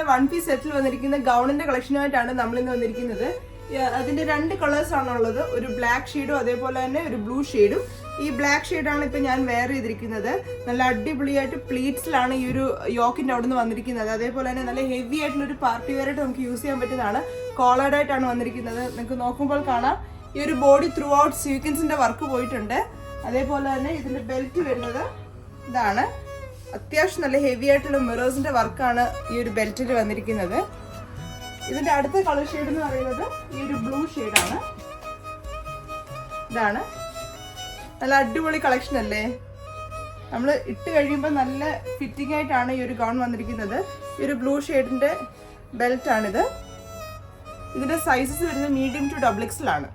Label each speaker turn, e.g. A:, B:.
A: One piece സെറ്റിൽ വന്നിരിക്കുന്ന ഗൗണിന്റെ കളക്ഷനുമായിട്ടാണ് നമ്മൾ ഇന്ന് വന്നിരിക്കുന്നത്. അതിന്റെ 2 കളേഴ്സ് ആണുള്ളത്, ഒരു ബ്ലാക്ക് ഷെയ്ഡും അതേപോലെ തന്നെ ഒരു ബ്ലൂ ഷെയ്ഡും. ഈ ബ്ലാക്ക് ഷെയ്ഡാണ് ഇപ്പൊ ഞാൻ വെയർ ചെയ്തിരിക്കുന്നത്. നല്ല അടിപൊളിയായിട്ട് പ്ലീറ്റ്സിലാണ് ഈ ഒരു യോക്കിന്റെ അവിടെ നിന്ന് വന്നിരിക്കുന്നത്. അതേപോലെ തന്നെ നല്ല ഹെവി ആയിട്ടുള്ള ഒരു പാർട്ടി വെയർ ആയിട്ട് നമുക്ക് യൂസ് ചെയ്യാൻ പറ്റുന്നതാണ്. കോളേഡ് ആയിട്ടാണ് വന്നിരിക്കുന്നത്. നിങ്ങൾക്ക് നോക്കുമ്പോൾ കാണാം ഈ ഒരു ബോഡി ത്രൂ ഔട്ട് സീക്വൻസിന്റെ വർക്ക് പോയിട്ടുണ്ട്. അതേപോലെ തന്നെ ഇതിന്റെ ബെൽറ്റ് വരുന്നത് ഇതാണ്. അത്യാവശ്യം നല്ല ഹെവി ആയിട്ടുള്ള മിറേഴ്സിന്റെ വർക്കാണ് ഈ ഒരു ബെൽറ്റിൽ വന്നിരിക്കുന്നത്. ഇതിന്റെ അടുത്ത കളർ ഷെയ്ഡ് എന്ന് പറയുന്നത് ഈ ഒരു ബ്ലൂ ഷെയ്ഡാണ്. ഇതാണ് നല്ല അടിപൊളി കളക്ഷൻ അല്ലേ. നമ്മൾ ഇട്ട് കഴിയുമ്പോൾ നല്ല ഫിറ്റിംഗ് ആയിട്ടാണ് ഈ ഒരു ഗൗൺ വന്നിരിക്കുന്നത്. ഈ ഒരു ബ്ലൂ ഷെയ്ഡിന്റെ ബെൽറ്റ് ആണിത്. ഇതിന്റെ സൈസസ് വരുന്നത് മീഡിയം ടു XXL ആണ്.